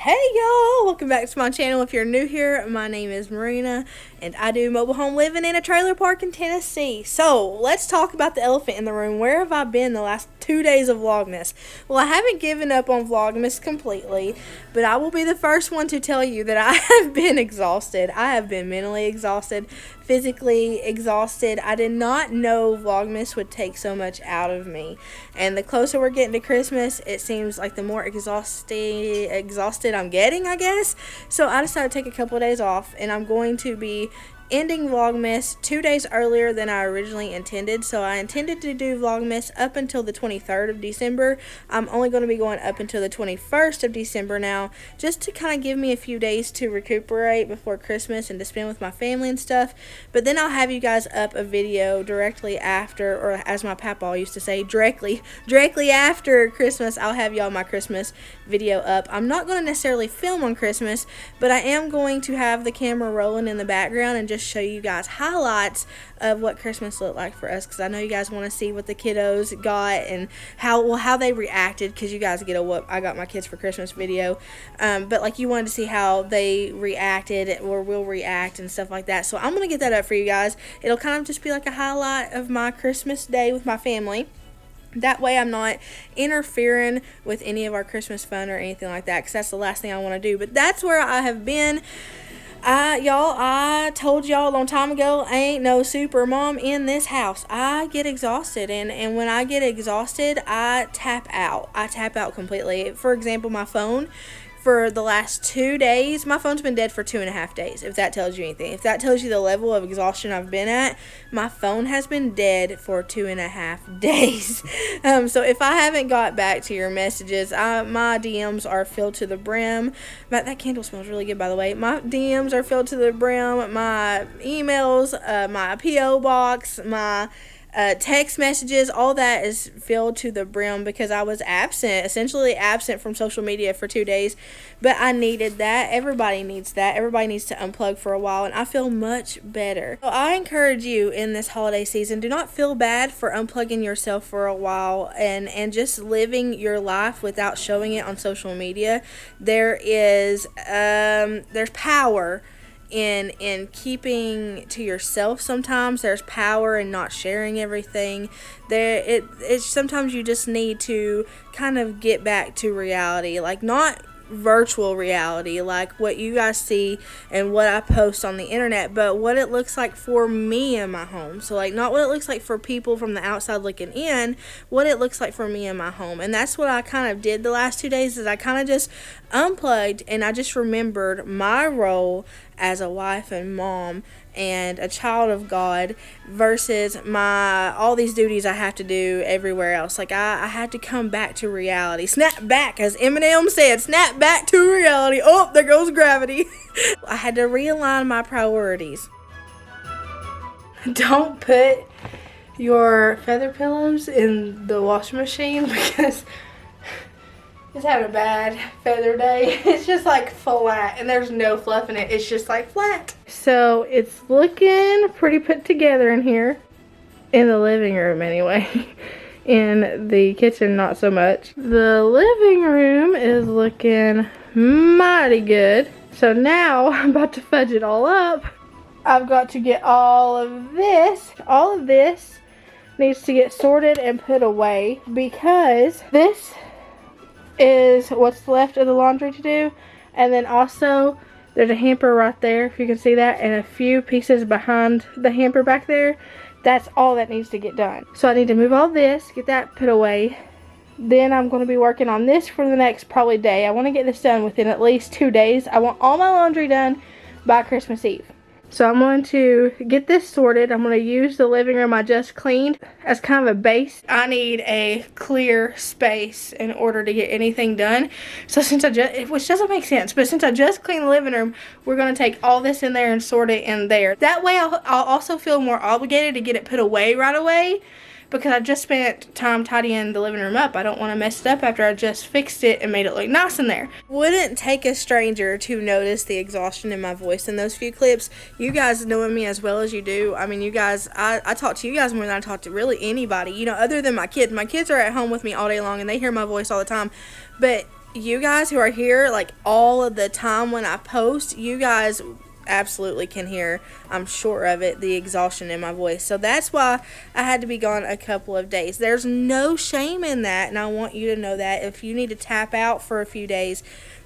Hey y'all, welcome back to my channel. If you're new here, my name is Merina and I do mobile home living in a trailer park in Tennessee. So let's talk about the elephant in the room. Where have I been the last 2 days of Vlogmas? Well, I haven't given up on Vlogmas completely, but I will be the first one to tell you that I have been exhausted. I have been mentally exhausted, physically exhausted. I did not know Vlogmas would take so much out of me, and the closer we're getting to Christmas, it seems like the more exhausted I'm getting, I guess. So I decided to take a couple of days off, and I'm going to be ending Vlogmas 2 days earlier than I originally intended. So I intended to do Vlogmas up until the 23rd of December. I'm only going to be going up until the 21st of December now, just to kind of give me a few days to recuperate before Christmas and to spend with my family and stuff. But then I'll have you guys up a video directly after, or as my papa used to say, directly after Christmas. I'll have y'all my Christmas video up. I'm not going to necessarily film on Christmas, but I am going to have the camera rolling in the background and just show you guys highlights of what Christmas looked like for us, because I know you guys want to see what the kiddos got and how they reacted, because you guys get a what I got my kids for Christmas video, but like you wanted to see how they reacted or will react and stuff like that. So I'm gonna get that up for you guys. It'll kind of just be like a highlight of my Christmas day with my family. That way I'm not interfering with any of our Christmas fun or anything like that, because that's the last thing I want to do. But that's where I have been. I told y'all a long time ago, I ain't no super mom in this house. I get exhausted, and when I get exhausted, I tap out. I tap out completely. For example, my phone, for the last 2 days, my phone's been dead for 2.5 days, if that tells you anything. If that tells you the level of exhaustion I've been at, my phone has been dead for 2.5 days. So if I haven't got back to your messages, my DMs are filled to the brim. That candle smells really good, by the way. My DMs are filled to the brim. My emails, my P.O. box, my text messages, all that is filled to the brim, because I was essentially absent from social media for 2 days. But I needed that. Everybody needs that. Everybody needs to unplug for a while, and I feel much better. So I encourage you in this holiday season, do not feel bad for unplugging yourself for a while and just living your life without showing it on social media. There's power in keeping to yourself. Sometimes there's power in not sharing everything. It's sometimes you just need to kind of get back to reality, like not virtual reality like what you guys see and what I post on the internet, but what it looks like for me in my home. So like not what it looks like for people from the outside looking in, what it looks like for me in my home. And that's what I kind of did the last 2 days, is I kind of just unplugged, and I just remembered my role as a wife and mom and a child of God versus all these duties I have to do everywhere else. Like I had to come back to reality. Snap back, as Eminem said, snap back to reality. Oh, there goes gravity. I had to realign my priorities. Don't put your feather pillows in the washing machine, because it's having a bad feather day. It's just like flat, and there's no fluff in it. It's just like flat. So it's looking pretty put together in here. In the living room anyway. In the kitchen, not so much. The living room is looking mighty good. So now I'm about to fudge it all up. I've got to get all of this needs to get sorted and put away, because this is what's left of the laundry to do. And then also there's a hamper right there, if you can see that, and a few pieces behind the hamper back there. That's all that needs to get done. So I need to move all this, get that put away. Then I'm going to be working on this for the next probably day. I want to get this done within at least 2 days. I want all my laundry done by Christmas Eve. So I'm going to get this sorted. I'm going to use the living room I just cleaned as kind of a base. I need a clear space in order to get anything done. So which doesn't make sense, but since I just cleaned the living room, we're going to take all this in there and sort it in there. That way I'll also feel more obligated to get it put away right away, because I just spent time tidying the living room up. I don't want to mess it up after I just fixed it and made it look nice in there. Wouldn't take a stranger to notice the exhaustion in my voice in those few clips. You guys knowing me as well as you do, I mean, you guys, I talk to you guys more than I talk to really anybody, you know, other than my kids. My kids are at home with me all day long, and they hear my voice all the time. But you guys who are here like all of the time when I post, you guys absolutely can hear, I'm sure of it, the exhaustion in my voice. So that's why I had to be gone a couple of days. There's no shame in that, and I want you to know that. If you need to tap out for a few days,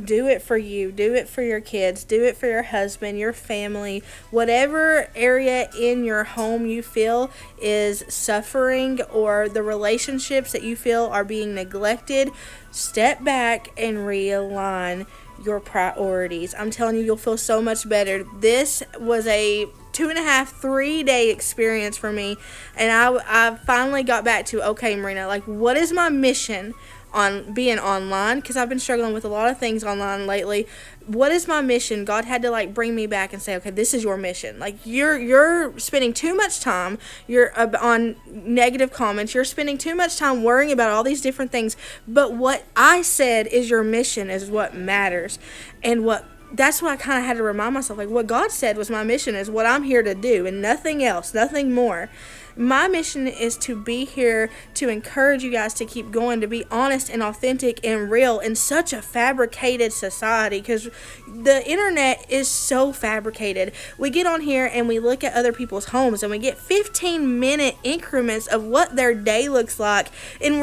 do it for you, do it for your kids, do it for your husband, your family, whatever area in your home you feel is suffering, or the relationships that you feel are being neglected. Step back and realign your priorities. I'm telling you, you'll feel so much better. This was a 2.5, 3-day experience for me, and I finally got back to, okay, Merina, like, what is my mission on being online? Because I've been struggling with a lot of things online lately. What is my mission? God had to like bring me back and say, okay, this is your mission. Like, you're spending too much time on negative comments. You're spending too much time worrying about all these different things. But what I said is your mission is what matters. And that's what I kind of had to remind myself. Like, what God said was my mission is what I'm here to do, and nothing else, nothing more. My mission is to be here to encourage you guys to keep going, to be honest and authentic and real in such a fabricated society, because the internet is so fabricated. We get on here and we look at other people's homes and we get 15-minute increments of what their day looks like, and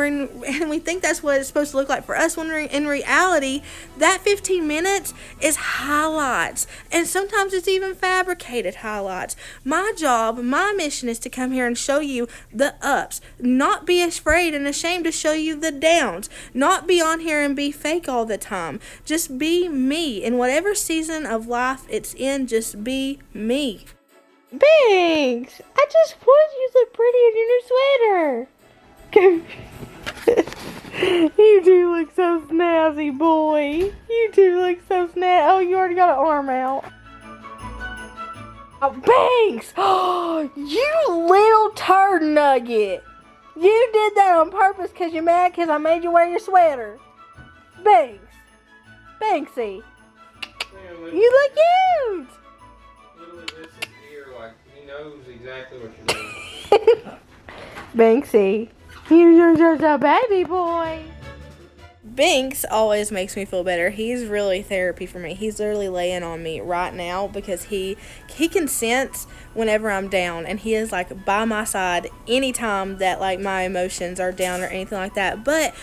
we think that's what it's supposed to look like for us, when in reality that 15 minutes is highlights, and sometimes it's even fabricated highlights. My job, my mission is to come here and show you the ups, not be afraid and ashamed to show you the downs, not be on here and be fake all the time. Just be me in whatever season of life it's in. Just be me. Thanks. I just wanted you to look pretty in your sweater. You do look so snazzy, boy. You do look so snazzy. Oh, you already got an arm out. Oh, Banks! Oh, you little turd nugget! You did that on purpose because you're mad because I made you wear your sweater. Banks! Banksy! Yeah, You look cute! literally listens here like he knows exactly what you're doing. Banksy, you're just a baby boy. Binks always makes me feel better. He's really therapy for me. He's literally laying on me right now because he can sense whenever I'm down, and he is like by my side anytime that like my emotions are down or anything like that. But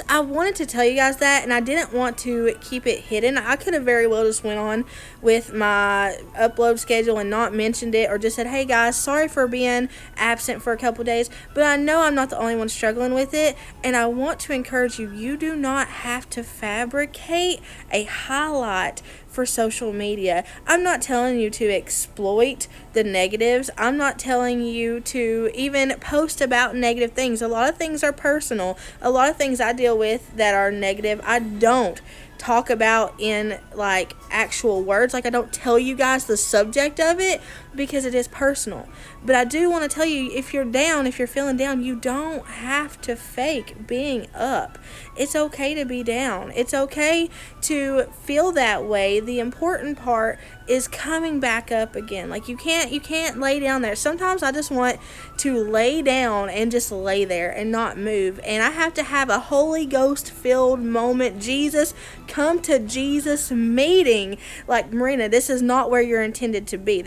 I wanted to tell you guys that, and I didn't want to keep it hidden. I could have very well just went on with my upload schedule and not mentioned it, or just said, hey guys, sorry for being absent for a couple days, but I know I'm not the only one struggling with it, and I want to encourage you. You do not have to fabricate a highlight for social media. I'm not telling you to exploit the negatives. I'm not telling you to even post about negative things. A lot of things are personal. A lot of things I deal with that are negative, I don't talk about in like actual words. Like, I don't tell you guys the subject of it because it is personal. But I do want to tell you, if you're down, if you're feeling down, you don't have to fake being up. It's okay to be down. It's okay to feel that way. The important part is coming back up again. Like, you can't lay down there. Sometimes I just want to lay down and just lay there and not move. And I have to have a Holy Ghost filled moment. Jesus, come to Jesus meeting. Like, Merina, this is not where you're intended to be.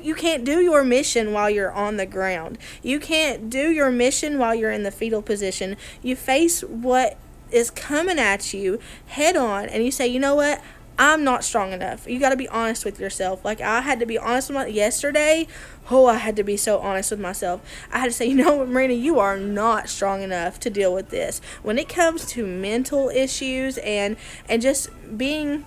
You can't do your mission while you're on the ground. You can't do your mission while you're in the fetal position. You face what is coming at you head on, and you say, you know what? I'm not strong enough. You got to be honest with yourself. Like, I had to be honest with yesterday. Oh, I had to be so honest with myself. I had to say, you know what, Marina, you are not strong enough to deal with this. When it comes to mental issues and just being,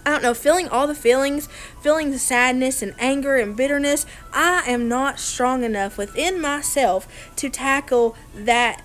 I don't know, feeling all the feelings, feeling the sadness and anger and bitterness, I am not strong enough within myself to tackle that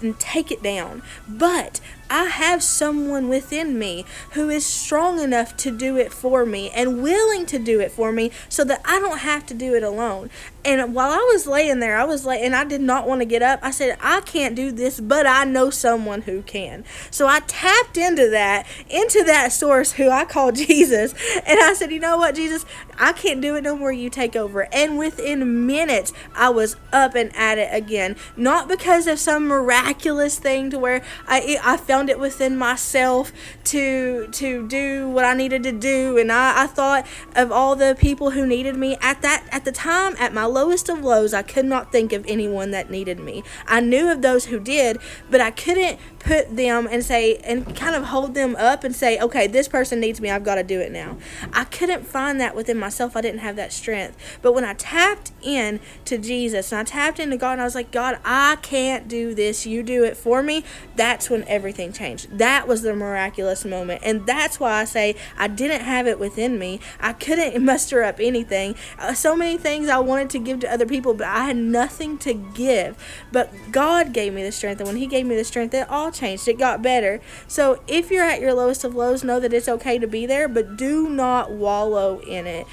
and take it down. But I have someone within me who is strong enough to do it for me and willing to do it for me so that I don't have to do it alone. And while I was laying there, and I did not want to get up. I said, I can't do this, but I know someone who can. So I tapped into that source who I call Jesus. And I said, you know what, Jesus, I can't do it no more. You take over. And within minutes, I was up and at it again. Not because of some miraculous thing to where I felt found it within myself to do what I needed to do. And I thought of all the people who needed me at the time, at my lowest of lows. I could not think of anyone that needed me. I knew of those who did, but I couldn't put them and say, and kind of hold them up and say, okay, this person needs me, I've got to do it now. I couldn't find that within myself. I didn't have that strength. But when I tapped in to Jesus and I tapped into God and I was like, God, I can't do this, you do it for me, that's when everything changed. That was the miraculous moment. And that's why I say I didn't have it within me. I couldn't muster up anything. So many things I wanted to give to other people, but I had nothing to give. But God gave me the strength, and when He gave me the strength, it all changed. It got better. So if you're at your lowest of lows, know that it's okay to be there, but do not wallow in it.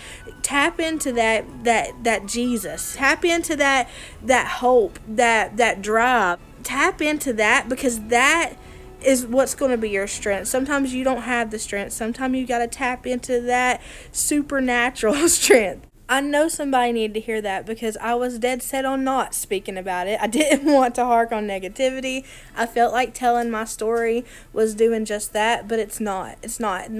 Tap into that Jesus. Tap into that hope, that drive. Tap into that, because that is what's going to be your strength. Sometimes you don't have the strength. Sometimes you got to tap into that supernatural strength. I know somebody needed to hear that, because I was dead set on not speaking about it. I didn't want to hark on negativity. I felt like telling my story was doing just that, but it's not. It's not.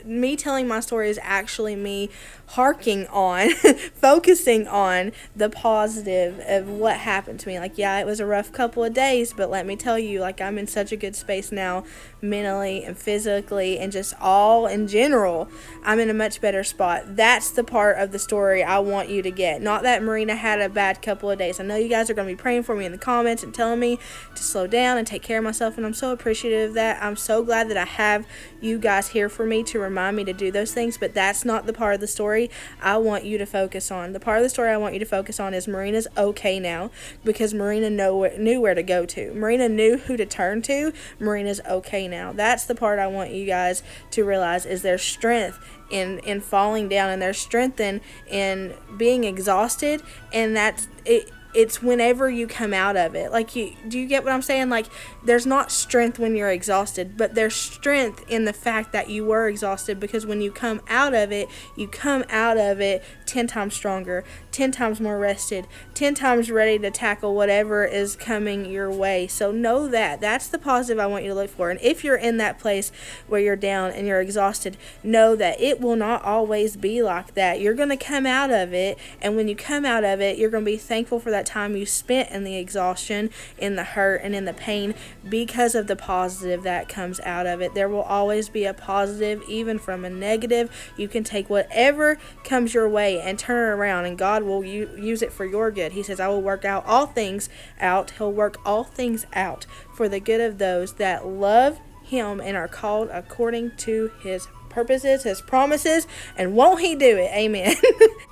Me telling my story is actually me harking on, focusing on the positive of what happened to me. Like, yeah, it was a rough couple of days, but let me tell you, like, I'm in such a good space now, mentally and physically, and just all in general. I'm in a much better spot. That's the part of the story I want you to get. Not that Merina had a bad couple of days. I know you guys are going to be praying for me in the comments and telling me to slow down and take care of myself, and I'm so appreciative of that. I'm so glad that I have you guys here for me to remind me to do those things, but that's not the part of the story I want you to focus on. The part of the story I want you to focus on is Merina's okay now, because Merina knew where to go to. Merina knew who to turn to. Merina's okay now. That's the part I want you guys to realize, is there's strength in falling down, and there's strength in being exhausted, and that's it. It's whenever you come out of it. Like, do you get what I'm saying? Like, there's not strength when you're exhausted, but there's strength in the fact that you were exhausted, because when you come out of it, you come out of it 10 times stronger, 10 times more rested, 10 times ready to tackle whatever is coming your way. So know that. That's the positive I want you to look for. And if you're in that place where you're down and you're exhausted, know that it will not always be like that. You're going to come out of it, and when you come out of it, you're going to be thankful for that time you spent in the exhaustion, in the hurt, and in the pain, because of the positive that comes out of it. There will always be a positive, even from a negative. You can take whatever comes your way and turn it around, and God will use it for your good. He says, I will work out all things out. He'll work all things out for the good of those that love Him and are called according to His purposes, His promises, and won't He do it? Amen.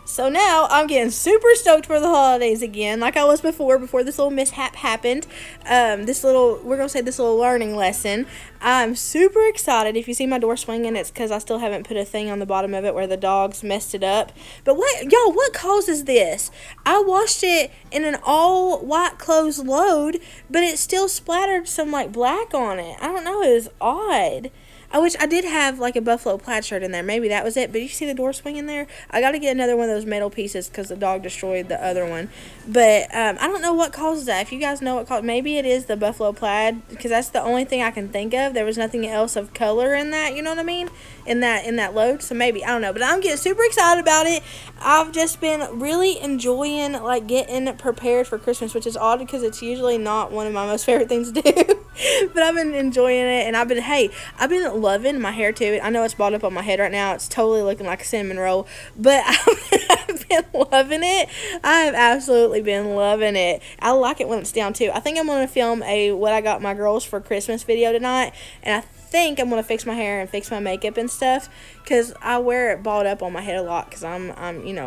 So now I'm getting super stoked for the holidays again, like I was before this little mishap happened. This little learning lesson. I'm super excited. If you see my door swinging, it's because I still haven't put a thing on the bottom of it where the dogs messed it up. But what causes this? I washed it in an all white clothes load, but it still splattered some like black on it. I don't know, it was odd. I wish I did have like a buffalo plaid shirt in there. Maybe that was it. But you see the door swinging there? I got to get another one of those metal pieces because the dog destroyed the other one. But I don't know what causes that. If you guys know what causes, maybe it is the buffalo plaid, because that's the only thing I can think of. There was nothing else of color in that. You know what I mean? In that load. So maybe, I don't know. But I'm getting super excited about it. I've just been really enjoying like getting prepared for Christmas, which is odd because it's usually not one of my most favorite things to do. But I've been enjoying it, and I've been loving my hair too. I know it's balled up on my head right now. It's totally looking like a cinnamon roll, but I've been loving it. I have absolutely been loving it. I like it when it's down too. I think I'm going to film a what I got my girls for Christmas video tonight, and I think I'm going to fix my hair and fix my makeup and stuff, because I wear it balled up on my head a lot because I'm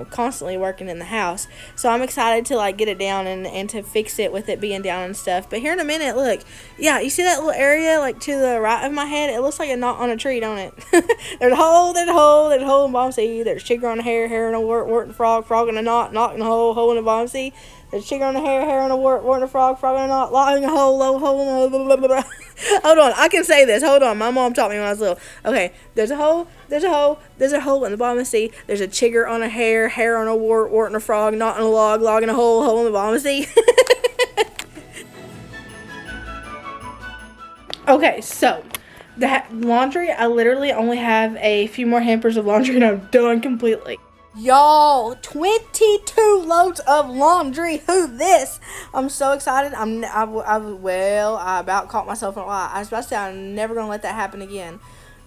constantly working in the house. So I'm excited to like get it down and to fix it with it being down and stuff. But here in a minute, look, yeah, you see that little area like to the right of my head? It looks like a knot on a tree, don't it? There's a hole in bomb seed. There's sugar on the hair on a wart and frog in a knot in a hole in a bomb seed. There's sugar on the hair on a wart in a frog in a knot, in a hole in a blah, blah, blah, blah. Hold on, I can say this. Hold on, my mom taught me when I was little. Okay, there's a hole in the bottom of the sea. There's a chigger on a hair on a wart in a frog, knot in a log in a hole in the bottom of the sea. Okay, so that laundry, I literally only have a few more hampers of laundry and I'm done completely. Y'all, 22 loads of laundry. Who this? I'm so excited. I about caught myself in a lie. I was about to say I'm never going to let that happen again.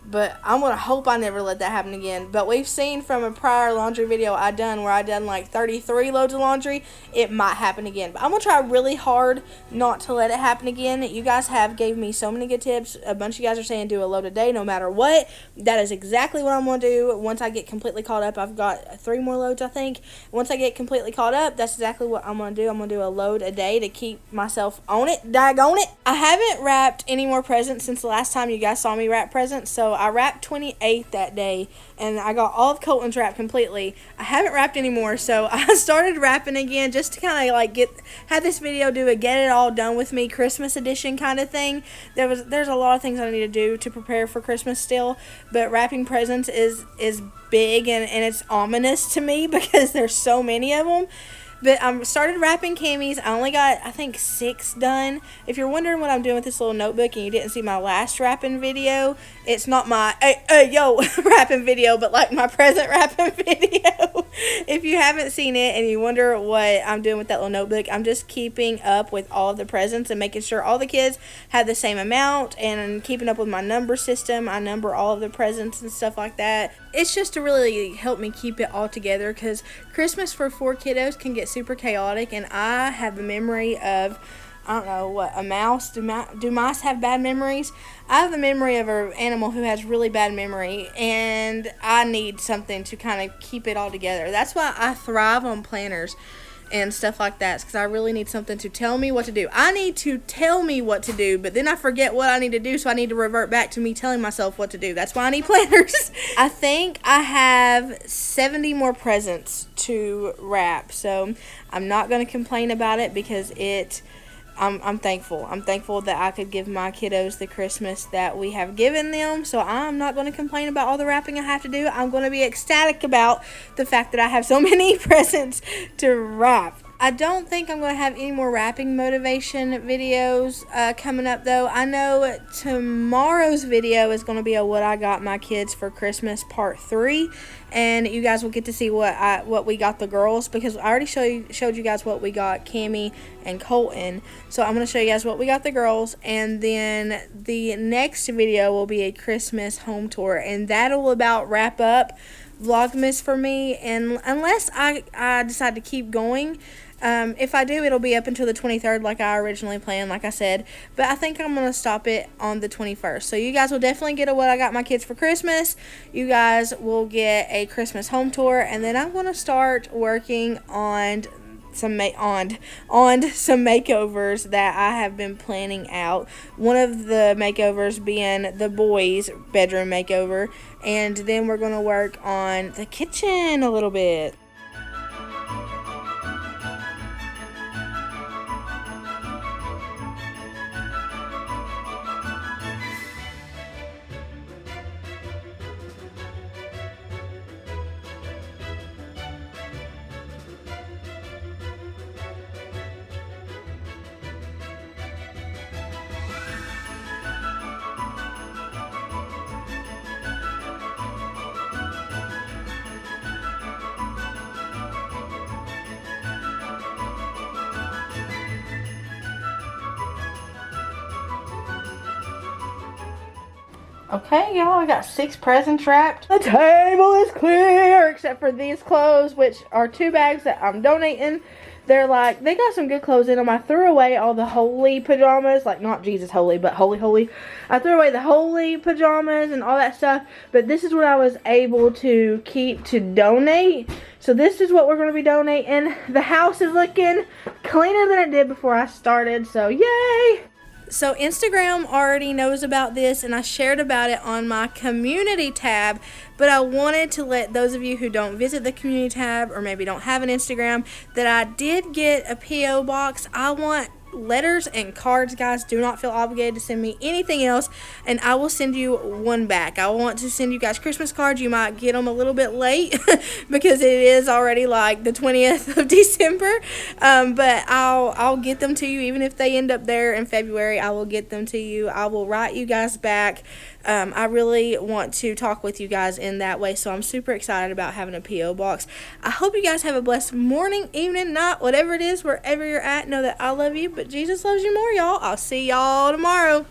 But I'm going to hope I never let that happen again. But we've seen from a prior laundry video I done where I done like 33 loads of laundry, it might happen again. But I'm going to try really hard not to let it happen again. You guys have gave me so many good tips. A bunch of you guys are saying do a load a day no matter what. That is exactly what I'm going to do. Once I get completely caught up, I've got 3 more loads I think. Once I get completely caught up, that's exactly what I'm going to do. I'm going to do a load a day to keep myself on it. Daggone it. I haven't wrapped any more presents since the last time you guys saw me wrap presents. So I wrapped 28 that day and I got all of Colton's wrapped completely. I haven't wrapped anymore, so I started wrapping again just to kind of like have this video do a get it all done with me Christmas edition kind of thing. There's a lot of things I need to do to prepare for Christmas still, but wrapping presents is big and it's ominous to me because there's so many of them. But I started wrapping camis. I only got, I think, 6 done. If you're wondering what I'm doing with this little notebook and you didn't see my last wrapping video, it's not my, wrapping video, but like my present wrapping video. If you haven't seen it and you wonder what I'm doing with that little notebook, I'm just keeping up with all of the presents and making sure all the kids have the same amount and keeping up with my number system. I number all of the presents and stuff like that. It's just to really help me keep it all together because Christmas for 4 kiddos can get super chaotic, and I have a memory of, I don't know, what, a mouse? Do mice have bad memories? I have the memory of an animal who has really bad memory, and I need something to kind of keep it all together. That's why I thrive on planners and stuff like that, because I really need something to tell me what to do. I need to tell me what to do, but then I forget what I need to do, so I need to revert back to me telling myself what to do. That's why I need planners. I think I have 70 more presents to wrap, so I'm not going to complain about it because I'm thankful. I'm thankful that I could give my kiddos the Christmas that we have given them. So I'm not going to complain about all the wrapping I have to do. I'm going to be ecstatic about the fact that I have so many presents to wrap. I don't think I'm going to have any more wrapping motivation videos coming up though. I know tomorrow's video is going to be a what I got my kids for Christmas part 3. And you guys will get to see what we got the girls, because I already showed you guys what we got Cammie and Colton. So I'm going to show you guys what we got the girls, and then the next video will be a Christmas home tour, and that'll about wrap up Vlogmas for me. And unless I decide to keep going, if I do, it'll be up until the 23rd like I originally planned, like I said. But I think I'm going to stop it on the 21st. So you guys will definitely get a what I got my kids for Christmas. You guys will get a Christmas home tour. And then I'm going to start working on some makeovers that I have been planning out. One of the makeovers being the boys' bedroom makeover. And then we're going to work on the kitchen a little bit. Okay, y'all, I got 6 presents wrapped. The table is clear, except for these clothes, which are 2 bags that I'm donating. They're like, they got some good clothes in them. I threw away all the holy pajamas, like not Jesus holy, but holy. I threw away the holy pajamas and all that stuff, but this is what I was able to keep to donate. So this is what we're going to be donating. The house is looking cleaner than it did before I started, so yay! So Instagram already knows about this, and I shared about it on my community tab, but I wanted to let those of you who don't visit the community tab or maybe don't have an Instagram that I did get a P.O. box. I want letters and cards, guys. Do not feel obligated to send me anything else, and I will send you one back. I want to send you guys Christmas cards. You might get them a little bit late because it is already like the 20th of December, but I'll get them to you. Even if they end up there in February, I will get them to you. I will write you guys back. I really want to talk with you guys in that way, so I'm super excited about having a P.O. box. I hope you guys have a blessed morning, evening, night, whatever it is, wherever you're at. Know that I love you, but Jesus loves you more, y'all. I'll see y'all tomorrow.